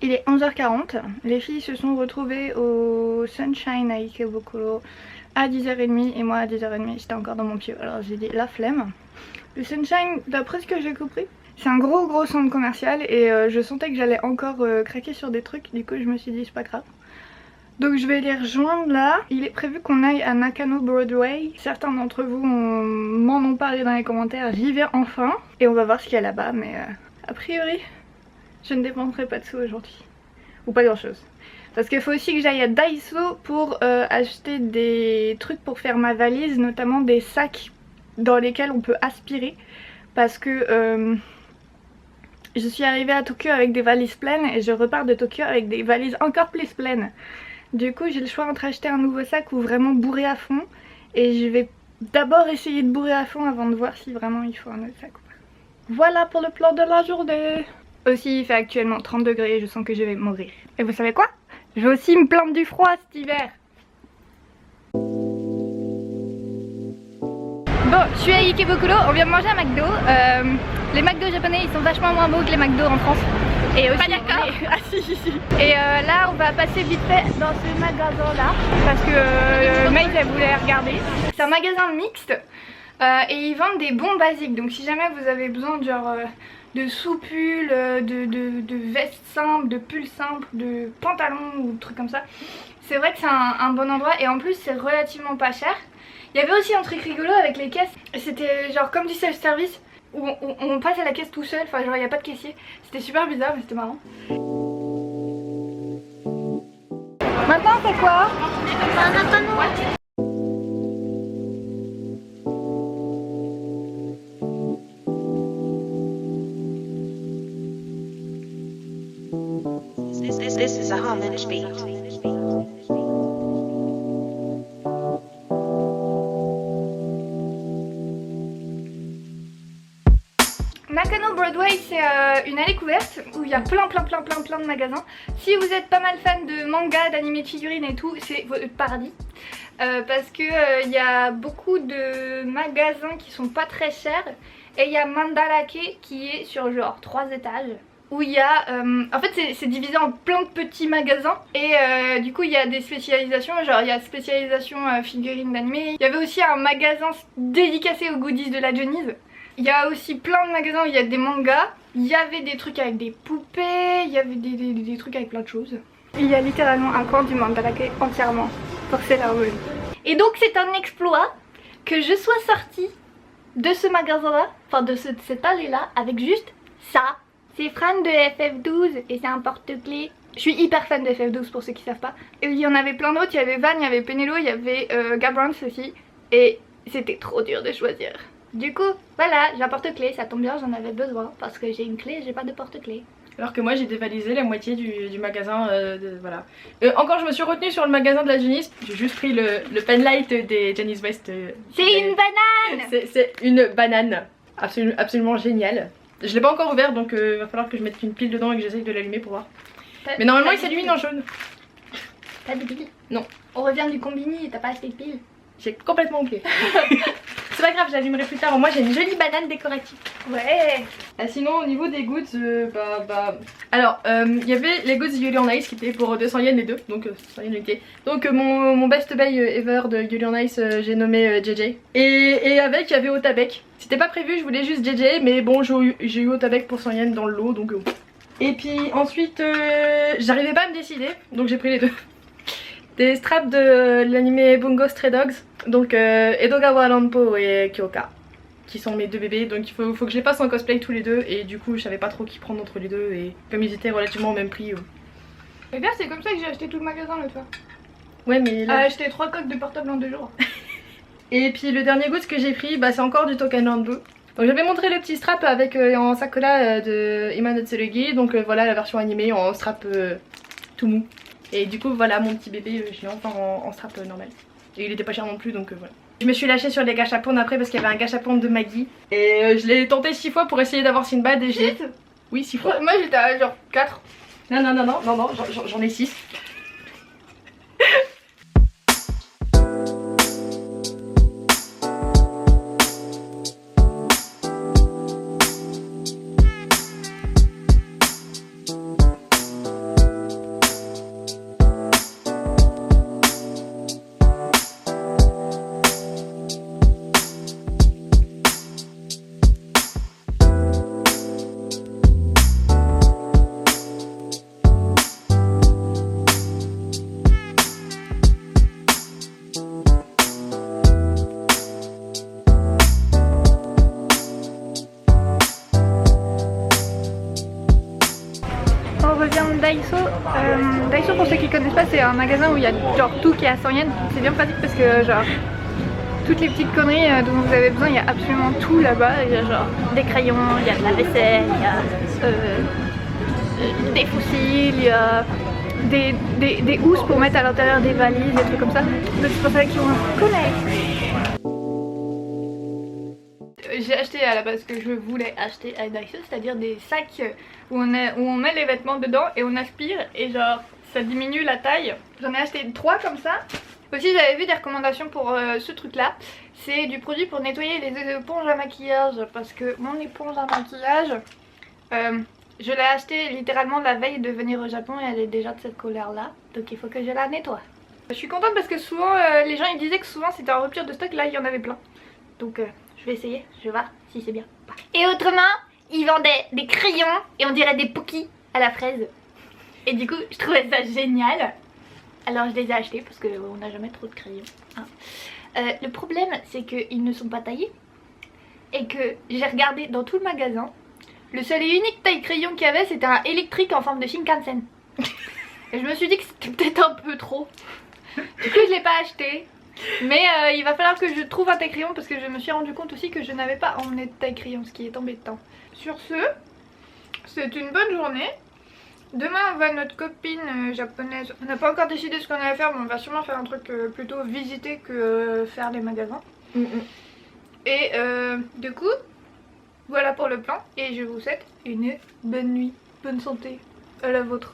Il est 11h40, les filles se sont retrouvées au Sunshine à Ikebukuro à 10h30 et moi à 10h30 j'étais encore dans mon pieu, alors j'ai dit la flemme. Le Sunshine, d'après ce que j'ai compris, c'est un gros centre commercial et je sentais que j'allais encore craquer sur des trucs, du coup je me suis dit c'est pas grave. Donc je vais les rejoindre là. Il est prévu qu'on aille à Nakano Broadway. Certains d'entre vous m'en ont parlé dans les commentaires, j'y vais enfin. Et on va voir ce qu'il y a là-bas, mais a priori je ne dépenserai pas de sous aujourd'hui. Ou pas grand chose. Parce qu'il faut aussi que j'aille à Daiso pour acheter des trucs pour faire ma valise, notamment des sacs dans lesquels on peut aspirer. Parce que je suis arrivée à Tokyo avec des valises pleines et je repars de Tokyo avec des valises encore plus pleines. Du coup j'ai le choix entre acheter un nouveau sac ou vraiment bourrer à fond. Et je vais d'abord essayer de bourrer à fond avant de voir si vraiment il faut un autre sac ou pas. Voilà pour le plan de la journée. Aussi il fait actuellement 30 degrés et je sens que je vais mourir. Et vous savez quoi? Je vais aussi me plaindre du froid cet hiver. Bon, je suis à Ikebukuro, on vient de manger un McDo. Les McDo japonais ils sont vachement moins beaux que les McDo en France. Et aussi, pas d'accord. Ah, si. Et là on va passer vite fait dans ce magasin là parce que Maïs elle voulait regarder. C'est un magasin mixte et ils vendent des bons basiques. Donc si jamais vous avez besoin de genre de sous-pulls, de vestes simples, de pulls simples, de pantalons ou trucs comme ça, c'est vrai que c'est un bon endroit et en plus c'est relativement pas cher. Il y avait aussi un truc rigolo avec les caisses, c'était genre comme du self-service où on passe à la caisse tout seul, enfin genre il n'y a pas de caissier. C'était super bizarre mais c'était marrant. Maintenant on fait quoi? This is a homage beat. Nakano Broadway c'est une allée couverte où il y a plein de magasins. Si vous êtes pas mal fan de manga, d'animé, de figurines et tout, c'est votre paradis. Parce que il y a beaucoup de magasins qui sont pas très chers. Et il y a Mandarake qui est sur genre 3 étages. Où il y a, en fait c'est divisé en plein de petits magasins. Et du coup il y a des spécialisations, genre il y a spécialisation figurines d'animé. Il y avait aussi un magasin dédicacé aux goodies de la Johnny's. Il y a aussi plein de magasins où il y a des mangas. Il y avait des trucs avec des poupées, il y avait des trucs avec plein de choses. Il y a littéralement un coin du Mandarake entièrement pour Sailor Moon. Et donc c'est un exploit que je sois sortie de ce magasin là, enfin de cette allée là, avec juste ça. C'est Fran de FF12 et c'est un porte-clés. Je suis hyper fan de FF12 pour ceux qui savent pas. Et il y en avait plein d'autres, il y avait Van, il y avait Penelo, il y avait Gabrans aussi. Et c'était trop dur de choisir. Du coup, voilà, j'ai un porte-clés, ça tombe bien, j'en avais besoin. Parce que j'ai une clé et j'ai pas de porte-clés. Alors que moi j'ai dévalisé la moitié du magasin, voilà. Encore je me suis retenue sur le magasin de la Johnny's, j'ai juste pris le penlight des Johnny's West. C'est une banane. C'est une banane, absolument géniale. Je l'ai pas encore ouvert donc va falloir que je mette une pile dedans et que j'essaye de l'allumer pour voir. Mais normalement il s'allumine en jaune. T'as des piles? Non. On revient du combini et t'as pas acheté de piles? J'ai complètement oublié. C'est pas grave, j'allumerai plus tard. Moi j'ai une jolie banane décorative. Ouais. Sinon au niveau des goods, alors il y avait les goods Yuri on Ice qui étaient pour 200 yens les deux, donc 100 yens l'unité. Donc mon best buy ever de Yuri on Ice, j'ai nommé JJ. Et avec il y avait Otabek. C'était pas prévu, je voulais juste JJ, mais bon j'ai eu Otabek pour 100 yens dans le lot donc. Et puis ensuite j'arrivais pas à me décider, donc j'ai pris les deux. Des straps de l'anime Bungo Stray Dogs, donc Edogawa Ranpo et Kyoka, qui sont mes deux bébés, donc il faut que je les passe en cosplay tous les deux, et du coup je savais pas trop qui prendre entre les deux, et comme ils étaient relativement au même prix. Et bien c'est comme ça que j'ai acheté tout le magasin l'autre fois. Ouais mais là... J'ai acheté 3 coques de portable en 2 jours. Et puis le dernier goût que j'ai pris, c'est encore du Token Ranbu. Donc j'avais montré le petit strap avec en sakola de Ima no Tsurugi, donc voilà la version animée en strap tout mou. Et du coup voilà mon petit bébé, je l'ai enfin en strap normal. Et il était pas cher non plus donc voilà. Je me suis lâchée sur les gachapons après parce qu'il y avait un gachapon de Maggie. Et je l'ai tenté 6 fois pour essayer d'avoir Sinbad et j'ai... Oui 6 fois. Moi j'étais à genre 4. Non, j'en ai 6. revient de Daiso. Daiso, pour ceux qui connaissent pas, c'est un magasin où il y a genre tout qui est à 100 yens. C'est bien pratique parce que genre toutes les petites conneries dont vous avez besoin, il y a absolument tout là-bas. Il y a genre des crayons, il y a de la vaisselle, il y a des fossiles, il y a des housses pour mettre à l'intérieur des valises, des trucs comme ça. Donc c'est pour ça qu'ils vont connaître. J'ai acheté à la base ce que je voulais acheter à Daiso, c'est-à-dire des sacs où on met les vêtements dedans et on aspire et genre ça diminue la taille. J'en ai acheté 3 comme ça. Aussi j'avais vu des recommandations pour ce truc là. C'est du produit pour nettoyer les éponges à maquillage parce que mon éponge à maquillage, je l'ai acheté littéralement la veille de venir au Japon et elle est déjà de cette couleur là. Donc il faut que je la nettoie. Je suis contente parce que souvent les gens ils disaient que souvent c'était en rupture de stock, là il y en avait plein. Donc je vais essayer, je vais voir si c'est bien. Et autrement, ils vendaient des crayons et on dirait des pokis à la fraise. Et du coup, je trouvais ça génial. Alors je les ai achetés parce qu'on n'a jamais trop de crayons. Hein. Le problème, c'est qu'ils ne sont pas taillés. Et que j'ai regardé dans tout le magasin. Le seul et unique taille crayon qu'il y avait, c'était un électrique en forme de Shinkansen. Et je me suis dit que c'était peut-être un peu trop. Du coup, je l'ai pas acheté. Mais il va falloir que je trouve un taille crayon parce que je me suis rendu compte aussi que je n'avais pas emmené de taille crayon, ce qui est embêtant. Sur ce, c'est une bonne journée. Demain on va notre copine japonaise. On n'a pas encore décidé ce qu'on allait faire, mais on va sûrement faire un truc plutôt visiter que faire les magasins. Et du coup, voilà pour le plan. Et je vous souhaite une bonne nuit, bonne santé, à la vôtre.